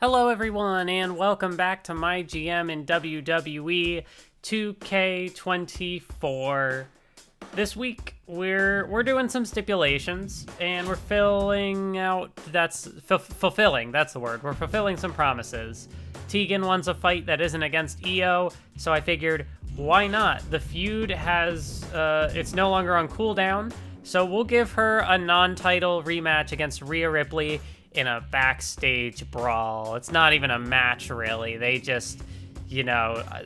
Hello everyone, and welcome back to MyGM in WWE 2K24. This week, we're doing some stipulations, and we're fulfilling, that's the word. We're fulfilling some promises. Tegan wants a fight that isn't against Io, so I figured, why not? The feud has, it's no longer on cooldown, so we'll give her a non-title rematch against Rhea Ripley in a backstage brawl. It's not even a match, really. They just,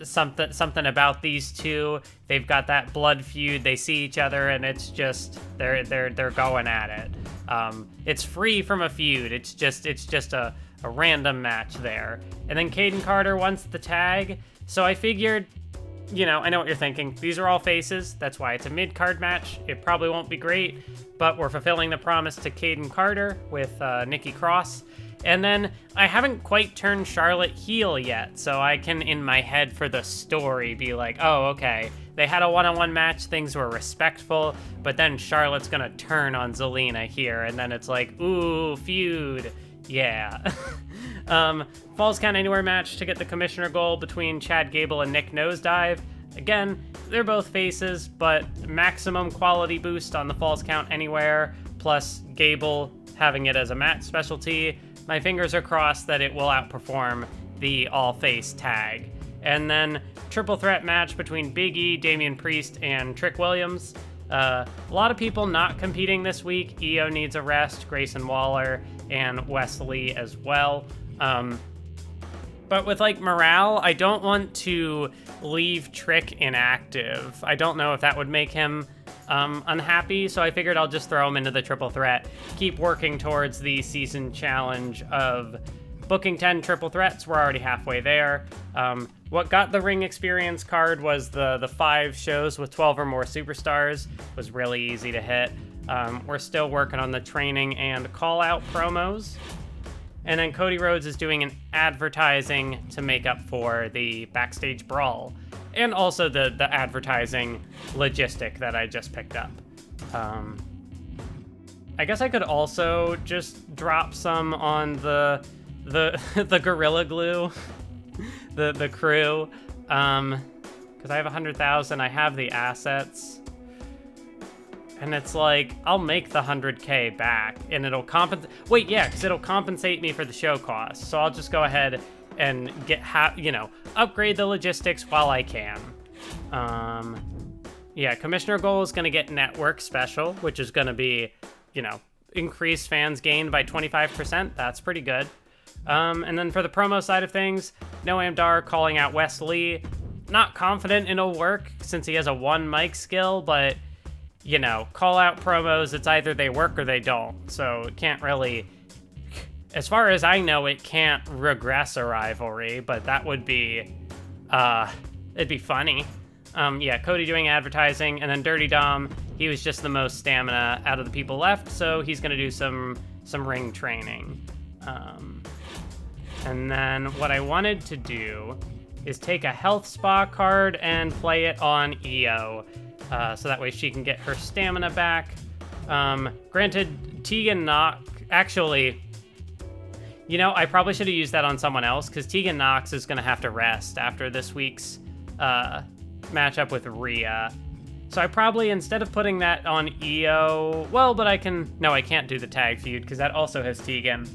something about these two. They've got that blood feud. They see each other, and it's just they're going at it. It's free from a feud. It's just a random match there. And then Kayden Carter wants the tag, so I figured, I know what you're thinking. These are all faces. That's why it's a mid-card match. It probably won't be great, but we're fulfilling the promise to Kayden Carter with Nikki Cross. And then I haven't quite turned Charlotte heel yet, so I can, in my head for the story, be like, oh, okay, they had a one-on-one match, things were respectful, but then Charlotte's gonna turn on Zelina here, and then it's like, ooh, feud. Yeah. Falls Count Anywhere match to get the commissioner goal between Chad Gable and Nick Nosedive. Again, they're both faces, but maximum quality boost on the Falls Count Anywhere, plus Gable having it as a match specialty. My fingers are crossed that it will outperform the all-face tag. And then triple threat match between Big E, Damian Priest, and Trick Williams. A lot of people not competing this week. Io needs a rest, Grayson Waller, and Wesley as well. But with morale, I don't want to leave Trick inactive. I don't know if that would make him unhappy, so I figured I'll just throw him into the triple threat. Keep working towards the season challenge of booking 10 triple threats. We're already halfway there. What got the ring experience card was the 5 shows with 12 or more superstars. It was really easy to hit. We're still working on the training and call-out promos. And then Cody Rhodes is doing an advertising to make up for the backstage brawl. And also the advertising logistic that I just picked up. I guess I could also just drop some on the Gorilla Glue, the crew, because I have 100,000, I have the assets, and it's like, I'll make the 100K back, and it'll compensate, because it'll compensate me for the show costs, so I'll just go ahead and get, upgrade the logistics while I can. Commissioner Goal is going to get Network Special, which is going to be, increase fans gained by 25%, that's pretty good. And then for the promo side of things, Noam Dar calling out Wes Lee. Not confident it'll work since he has a 1 mic skill, but, call out promos, it's either they work or they don't. So it can't really, as far as I know, it can't regress a rivalry, but that would be, it'd be funny. Cody doing advertising, and then Dirty Dom, he was just the most stamina out of the people left, so he's going to do some ring training. And then what I wanted to do is take a health spa card and play it on Io, so that way she can get her stamina back. Granted, Tegan Nox, actually, I probably should have used that on someone else, because Tegan Nox is going to have to rest after this week's matchup with Rhea. So I probably, instead of putting that on Io, I can't do the tag feud, because that also has Tegan.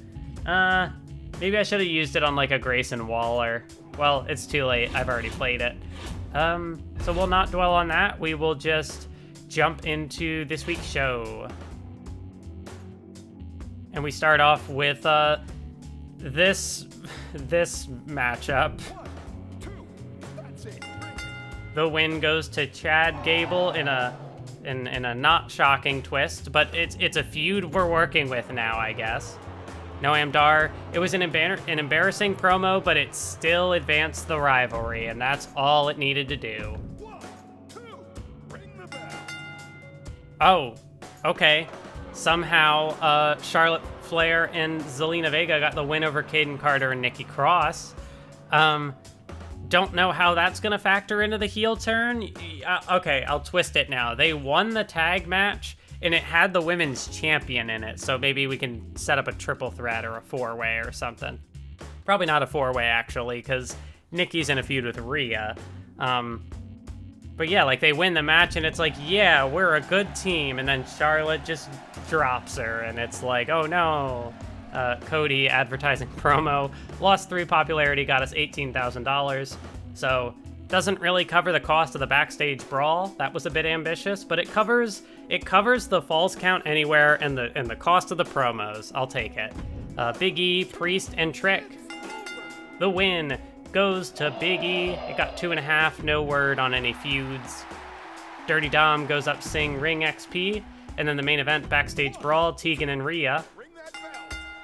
Maybe I should have used it on a Grayson Waller. Well, it's too late. I've already played it. So we'll not dwell on that. We will just jump into this week's show. And we start off with this matchup. The win goes to Chad Gable in a not shocking twist, but it's a feud we're working with now, I guess. Noam Dar, it was an embarrassing promo, but it still advanced the rivalry, and that's all it needed to do. 1, 2, ring the bell. Oh, okay. Somehow, Charlotte Flair and Zelina Vega got the win over Kayden Carter and Nikki Cross. Don't know how that's going to factor into the heel turn. Okay, I'll twist it now. They won the tag match, and it had the women's champion in it, so maybe we can set up a triple threat or a 4-way or something. Probably not a 4-way, actually, because Nikki's in a feud with Rhea. But yeah, like, they win the match, and it's like, yeah, we're a good team, and then Charlotte just drops her, and it's like, oh no. Cody advertising promo. Lost 3 popularity, got us $18,000. So, doesn't really cover the cost of the backstage brawl. That was a bit ambitious, but it covers the falls count anywhere and the cost of the promos. I'll take it. Big E, Priest, and Trick. The win goes to Big E. It got 2.5, no word on any feuds. Dirty Dom goes up Sing Ring XP, and then the main event backstage brawl, Tegan and Rhea.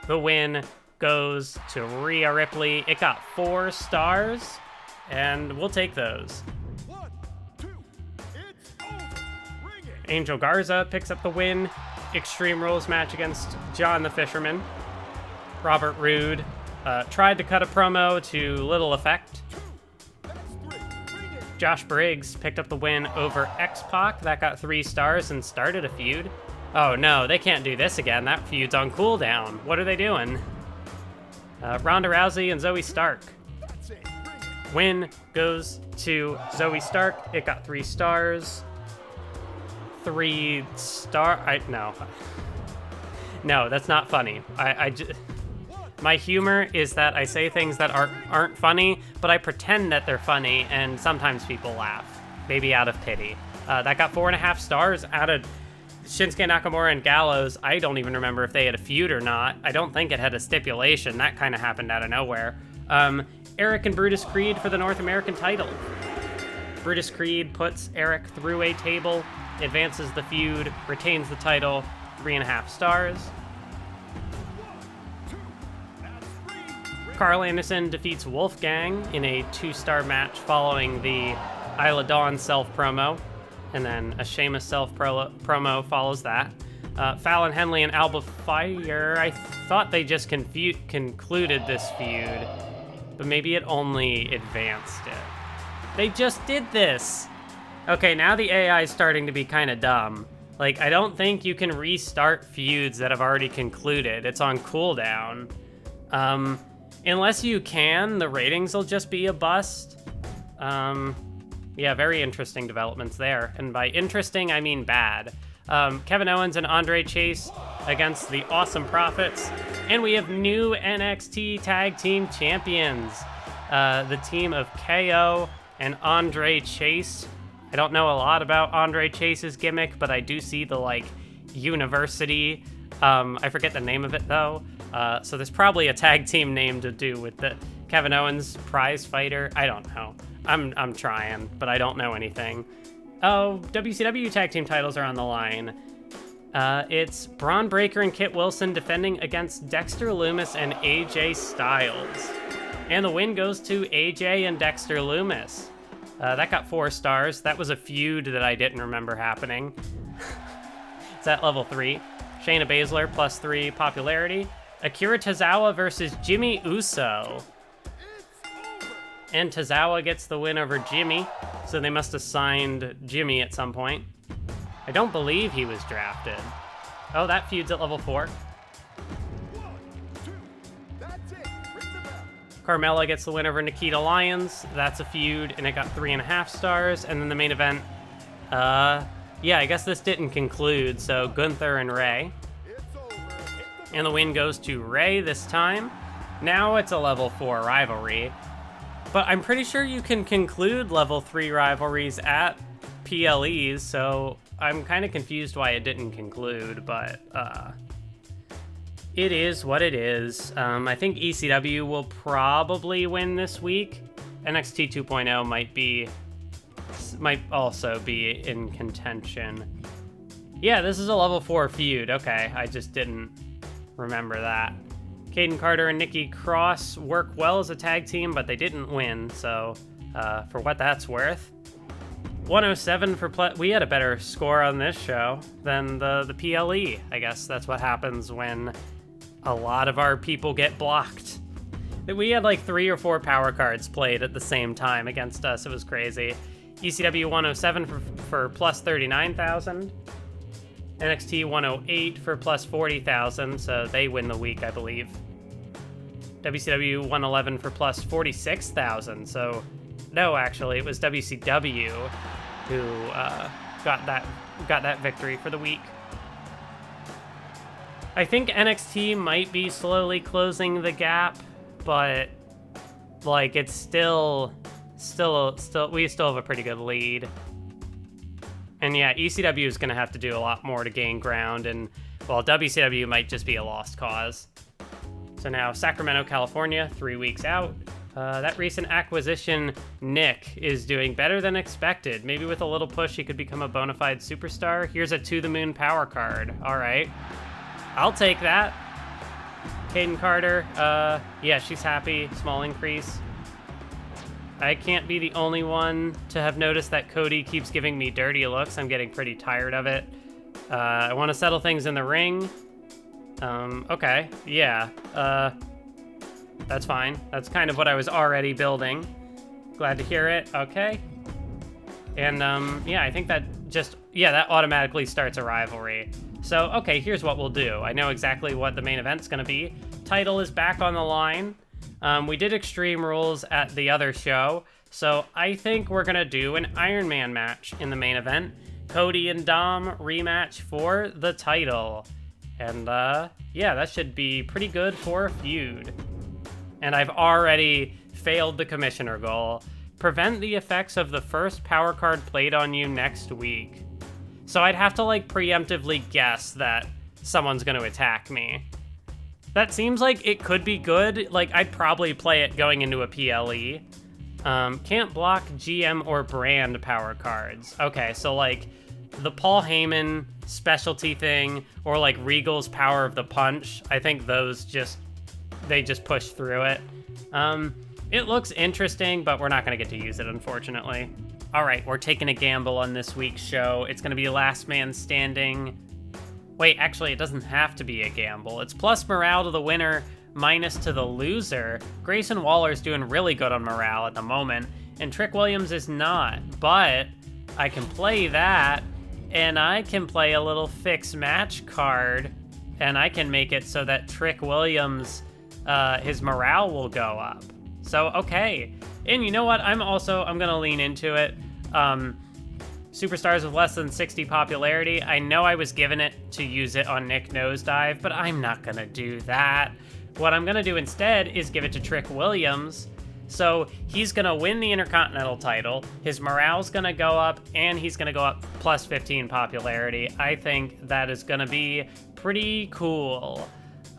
The win goes to Rhea Ripley. It got 4 stars, and we'll take those. 1, 2, it's over. Ring it. Angel Garza picks up the win. Extreme Rules match against John the Fisherman. Robert Roode tried to cut a promo to little effect. That's 3. Ring it. Josh Briggs picked up the win over X-Pac. That got 3 stars and started a feud. Oh no, they can't do this again. That feud's on cooldown. What are they doing? Ronda Rousey and Zoe Stark. That's it. Ring it. Win goes to Zoe Stark. It got 3 stars. 3 star. No, that's not funny. My humor is that I say things that aren't funny, but I pretend that they're funny, and sometimes people laugh, maybe out of pity. That got 4.5 stars out of Shinsuke Nakamura and Gallows. I don't even remember if they had a feud or not. I don't think it had a stipulation. That kind of happened out of nowhere. Eric and Brutus Creed for the North American title. Brutus Creed puts Eric through a table, advances the feud, retains the title, 3.5 stars. Carl Anderson defeats Wolfgang in a 2-star match following the Isla Dawn self promo, and then a Sheamus self promo follows that. Fallon Henley and Alba Fire, I thought they just concluded this feud, but maybe it only advanced it. They just did this! Okay, now the AI is starting to be kind of dumb. Like, I don't think you can restart feuds that have already concluded. It's on cooldown. Unless you can, the ratings will just be a bust. Yeah, very interesting developments there. And by interesting, I mean bad. Kevin Owens and Andre Chase against the Awesome Profits. And we have new NXT Tag Team Champions. The team of KO and Andre Chase. I don't know a lot about Andre Chase's gimmick, but I do see the, like, university. I forget the name of it, though. So there's probably a tag team name to do with the Kevin Owens prize fighter. I don't know. I'm trying, but I don't know anything. Oh, WCW tag team titles are on the line. It's Braun Breaker and Kit Wilson defending against Dexter Lumis and AJ Styles. And the win goes to AJ and Dexter Lumis. That got 4 stars. That was a feud that I didn't remember happening. It's at level 3. Shayna Baszler plus 3 popularity. Akira Tozawa versus Jimmy Uso. And Tozawa gets the win over Jimmy, so they must have signed Jimmy at some point. I don't believe he was drafted. Oh, that feud's at level 4. 1, 2, that's it. Ring the bell. Carmella gets the win over Nikita Lyons. That's a feud, and it got 3.5 stars. And then the main event, yeah, I guess this didn't conclude, so Gunther and Ray. It's over. Hit the And the win goes to Ray this time. Now it's a level 4 rivalry. But I'm pretty sure you can conclude level 3 rivalries at PLEs, so I'm kind of confused why it didn't conclude, but it is what it is. I think ECW will probably win this week. NXT 2.0 might also be in contention. Yeah, this is a level 4 feud. Okay, I just didn't remember that. Caden Carter and Nikki Cross work well as a tag team, but they didn't win, so for what that's worth. 107 for we had a better score on this show than the PLE. I guess that's what happens when a lot of our people get blocked. We had like 3 or 4 power cards played at the same time against us. It was crazy. ECW 107 for plus 39,000. NXT 108 for plus 40,000, so they win the week, I believe. WCW 111 for plus 46,000. So, no, actually, it was WCW who got that victory for the week. I think NXT might be slowly closing the gap, but like it's still we still have a pretty good lead. And yeah, ECW is going to have to do a lot more to gain ground, and well, WCW might just be a lost cause. So now Sacramento, California, 3 weeks out. That recent acquisition, Nick, is doing better than expected. Maybe with a little push, he could become a bona fide superstar. Here's a To The Moon power card. All right. I'll take that. Caden Carter, yeah, she's happy. Small increase. I can't be the only one to have noticed that Cody keeps giving me dirty looks. I'm getting pretty tired of it. I want to settle things in the ring. Okay, yeah. That's fine. That's kind of what I was already building. Glad to hear it. Okay. And, yeah, I think that that automatically starts a rivalry. So, okay, here's what we'll do. I know exactly what the main event's gonna be. Title is back on the line. We did Extreme Rules at the other show, so I think we're gonna do an Iron Man match in the main event. Cody and Dom rematch for the title. And, yeah, that should be pretty good for a feud. And I've already failed the commissioner goal. Prevent the effects of the first power card played on you next week. So I'd have to, like, preemptively guess that someone's going to attack me. That seems like it could be good. Like, I'd probably play it going into a PLE. Can't block GM or brand power cards. Okay, so, like, the Paul Heyman specialty thing, or, like, Regal's Power of the Punch, I think those they just push through it. It looks interesting, but we're not going to get to use it, unfortunately. All right, we're taking a gamble on this week's show. It's going to be Last Man Standing. Wait, actually, it doesn't have to be a gamble. It's plus morale to the winner, minus to the loser. Grayson Waller's doing really good on morale at the moment, and Trick Williams is not. But I can play that, and I can play a little fixed match card, and I can make it so that Trick Williams, his morale will go up. So, okay. And you know what? I'm going to lean into it. Superstars with less than 60 popularity. I know I was given it to use it on Nick Nosedive, but I'm not going to do that. What I'm going to do instead is give it to Trick Williams. So he's going to win the Intercontinental title. His morale's going to go up, and he's going to go up plus 15 popularity. I think that is going to be pretty cool.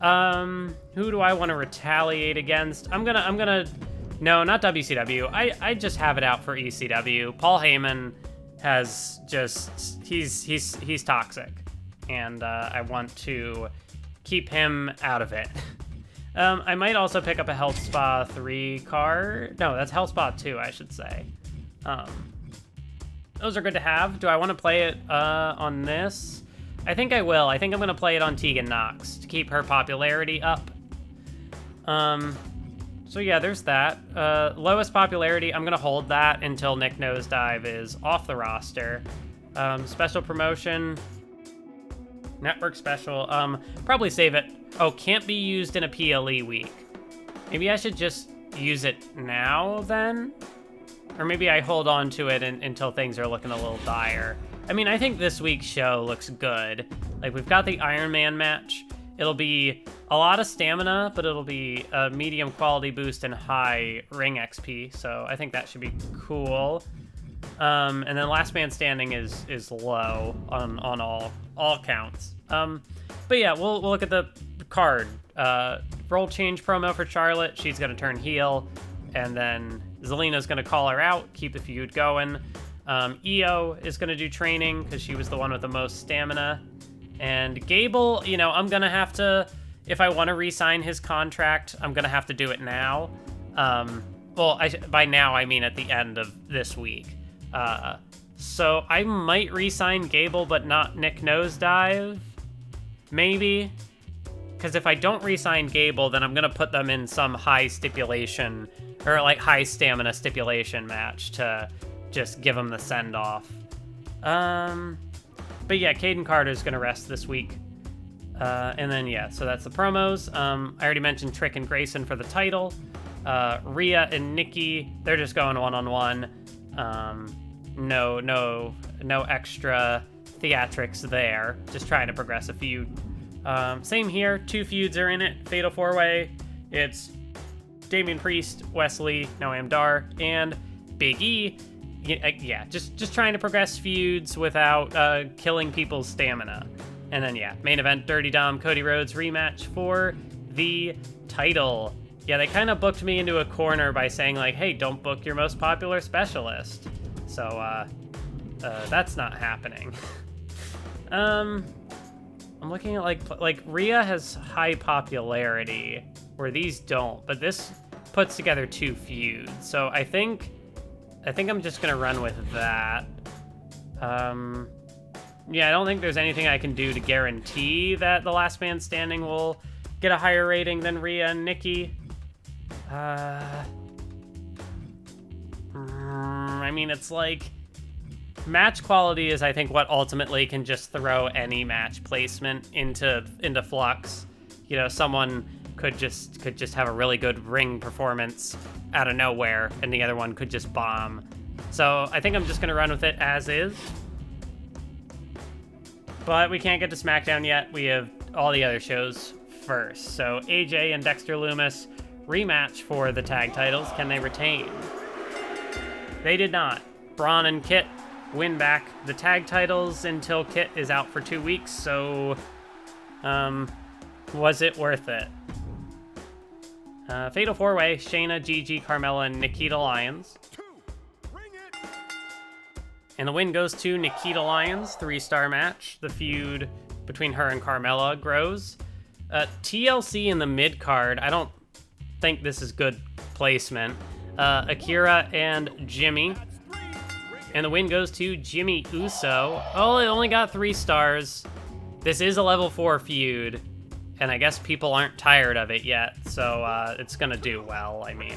Who do I want to retaliate against? No, not WCW. I just have it out for ECW. Paul Heyman has he's toxic, and I want to keep him out of it. I might also pick up a Health Spa 3 card. No, that's Health Spa 2, I should say. Those are good to have. Do I want to play it on this? I think I will. I think I'm going to play it on Tegan Knox to keep her popularity up. So yeah, there's that. Lowest popularity, I'm going to hold that until Nick Nosedive is off the roster. Special promotion. Network special. Probably save it. Oh, can't be used in a PLE week. Maybe I should just use it now then? Or maybe I hold on to it until things are looking a little dire. I mean, I think this week's show looks good. Like, we've got the Iron Man match. It'll be a lot of stamina, but it'll be a medium quality boost and high ring XP. So I think that should be cool. And then Last Man Standing is low on all counts. But yeah, we'll look at the card. Role change promo for Charlotte. She's gonna turn heel, and then Zelina's gonna call her out, keep the feud going. Io is gonna do training because she was the one with the most stamina. And Gable, you know, I'm gonna have to, if I want to re-sign his contract, I'm gonna have to do it now. By now I mean at the end of this week. So I might re-sign Gable, but not Nick Nosedive. Maybe. Because if I don't re-sign Gable, then I'm going to put them in some high stipulation, or like high stamina stipulation match to just give them the send-off. But yeah, Caden Carter's going to rest this week. And then, yeah, so that's the promos. I already mentioned Trick and Grayson for the title. Rhea and Nikki, they're just going one-on-one. No extra theatrics there. Just trying to progress a feud. Same here. 2 feuds are in it. Fatal 4-Way. It's Damian Priest, Wesley, Noam Dar, and Big E. Yeah, just trying to progress feuds without killing people's stamina. And then, yeah, main event, Dirty Dom, Cody Rhodes rematch for the title. Yeah, they kind of booked me into a corner by saying, like, hey, don't book your most popular specialist. So, that's not happening. I'm looking at, like Rhea has high popularity, where these don't, but this puts together 2 feuds. So I think I'm just gonna run with that. Yeah, I don't think there's anything I can do to guarantee that the Last Man Standing will get a higher rating than Rhea and Nikki. I mean, it's like match quality is, I think, what ultimately can just throw any match placement into flux. You know, someone could just have a really good ring performance out of nowhere, and the other one could just bomb. So I think I'm just gonna run with it as is. But we can't get to SmackDown yet. We have all the other shows first. So AJ and Dexter Lumis rematch for the tag titles. Can they retain? They did not. Braun and Kit win back the tag titles until Kit is out for 2 weeks. So, was it worth it? Fatal 4-Way, Shayna, Gigi, Carmella, and Nikita Lyons. And the win goes to Nikita Lyons, 3-star match. The feud between her and Carmella grows. TLC in the mid-card, I don't think this is good placement. Akira and Jimmy. And the win goes to Jimmy Uso. Oh, it only got 3 stars. This is a level 4 feud. And I guess people aren't tired of it yet, so it's gonna do well. I mean,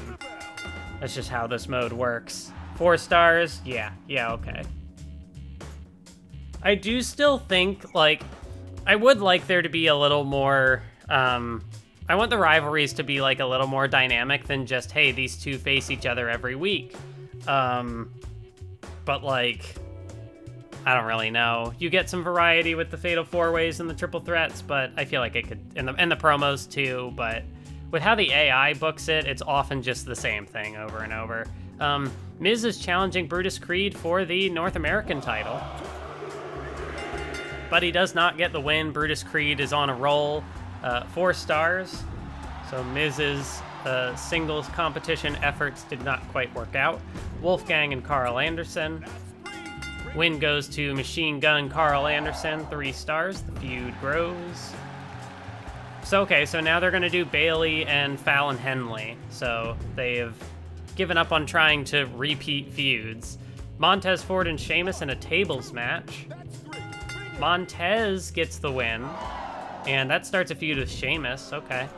that's just how this mode works. 4 stars? Yeah, okay. I do still think, like, I would like there to be a little more, I want the rivalries to be, like, a little more dynamic than just, hey, these two face each other every week. But, like, I don't really know. You get some variety with the Fatal 4-Ways and the Triple Threats, but I feel like it could, and the promos too, but with how the AI books it, it's often just the same thing over and over. Miz is challenging Brutus Creed for the North American title, but he does not get the win. Brutus Creed is on a roll, 4 stars. So Miz's singles competition efforts did not quite work out. Wolfgang and Carl Anderson. Win goes to Machine Gun Carl Anderson, 3 stars. The feud grows. So, okay, so now they're going to do Bailey and Fallon Henley. So they have given up on trying to repeat feuds. Montez Ford and Sheamus in a tables match. Montez gets the win, and that starts a feud with Sheamus. Okay.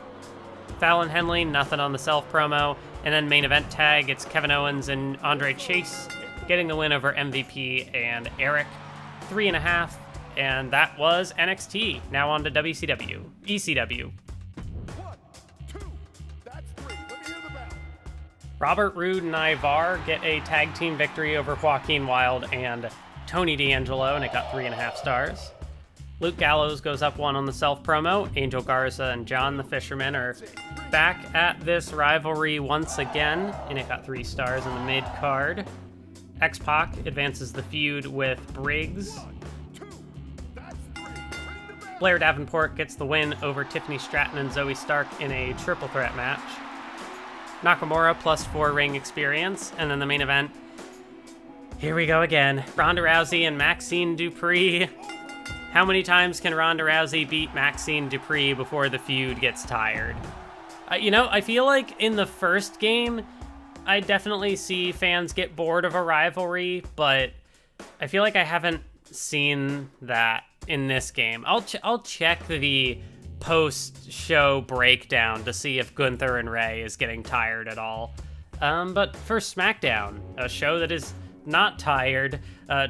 Fallon Henley, nothing on the self promo. And then main event tag, it's Kevin Owens and Andre Chase getting the win over MVP and Eric. 3.5. And that was NXT. Now on to WCW. ECW. 1, 2, that's 3. Let me hear the bell. Robert Roode and Ivar get a tag team victory over Joaquin Wilde and Tony D'Angelo, and it got 3.5 stars. Luke Gallows goes up 1 on the self promo. Angel Garza and John the Fisherman are back at this rivalry once again, and it got 3 stars in the mid card. X-Pac advances the feud with Briggs. 1, 2, that's 3. Ring the bell. Blair Davenport gets the win over Tiffany Stratton and Zoe Stark in a triple threat match. Nakamura plus 4 ring experience, and then the main event. Here we go again. Ronda Rousey and Maxine Dupree. How many times can Ronda Rousey beat Maxine Dupree before the feud gets tired? You know, I feel like in the first game, I definitely see fans get bored of a rivalry, but I feel like I haven't seen that in this game. I'll check the post-show breakdown to see if Gunther and Ray is getting tired at all. But for SmackDown, a show that is not tired.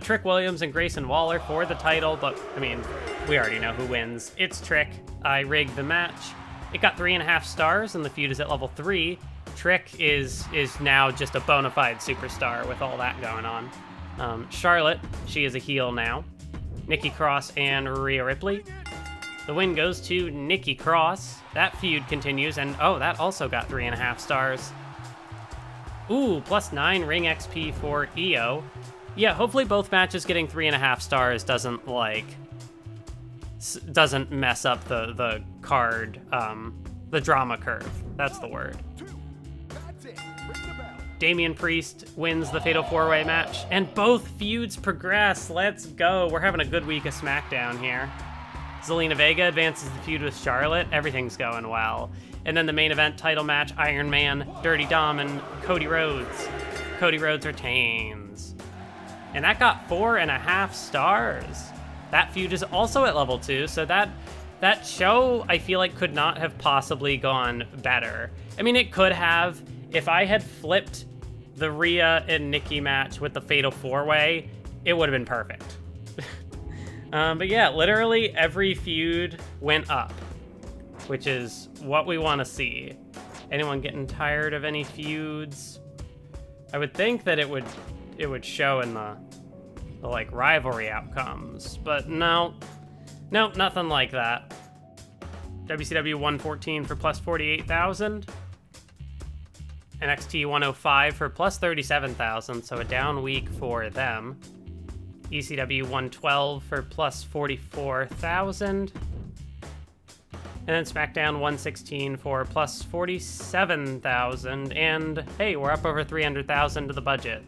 Trick Williams and Grayson Waller for the title, but I mean, we already know who wins. It's Trick. I rigged the match. It got 3.5 stars, and the feud is at level 3. Trick is now just a bona fide superstar with all that going on. Charlotte, she is a heel now. Nikki Cross and Rhea Ripley. The win goes to Nikki Cross. That feud continues, and oh, that also got 3.5 stars. Ooh, +9 ring XP for Io. Yeah, hopefully both matches getting 3.5 stars doesn't mess up the card, the drama curve. That's the word. Damian Priest wins the Fatal 4-Way match, and both feuds progress. Let's go. We're having a good week of SmackDown here. Zelina Vega advances the feud with Charlotte. Everything's going well. And then the main event title match, Iron Man, Dirty Dom, and Cody Rhodes. Cody Rhodes retains. And that got 4.5 stars. That feud is also at level 2, so that show, I feel like, could not have possibly gone better. I mean, it could have. If I had flipped the Rhea and Nikki match with the Fatal 4-Way, it would have been perfect. But yeah, literally every feud went up, which is what we want to see. Anyone getting tired of any feuds? I would think that it would show in the like rivalry outcomes, but no, nothing like that. WCW 114 for +48,000. NXT 105 for +37,000, so a down week for them. ECW 112 for +44,000. And then SmackDown 116 for +47,000. And hey, we're up over 300,000 to the budget,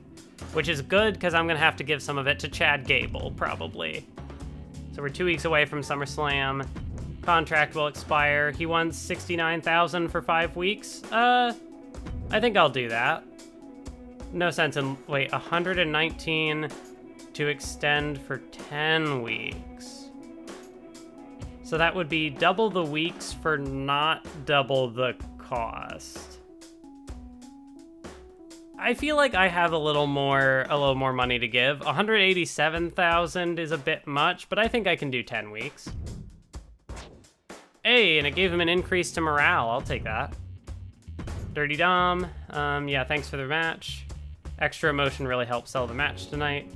which is good because I'm going to have to give some of it to Chad Gable, probably. So we're 2 weeks away from SummerSlam. Contract will expire. He won 69,000 for 5 weeks. I think I'll do that. No sense in, wait, 119 to extend for 10 weeks. So that would be double the weeks for not double the cost. I feel like I have a little more money to give. 187,000 is a bit much, but I think I can do 10 weeks. Hey, and it gave him an increase to morale. I'll take that. Dirty Dom, yeah, thanks for the match. Extra emotion really helped sell the match tonight.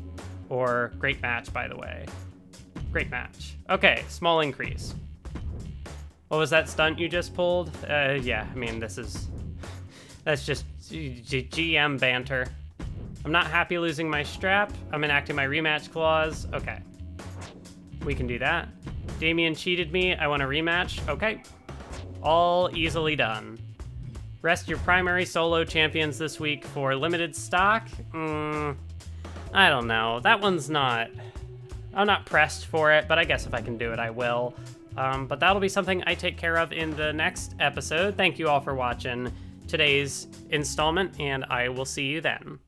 Or great match, by the way. Great match. Okay, small increase. What was that stunt you just pulled? Yeah, I mean, that's just GM banter. I'm not happy losing my strap. I'm enacting my rematch clause. Okay. We can do that. Damian cheated me. I want a rematch. Okay. All easily done. Rest your primary solo champions this week for limited stock. I don't know. That one's not... I'm not pressed for it, but I guess if I can do it, I will. But that'll be something I take care of in the next episode. Thank you all for watching today's installment, and I will see you then.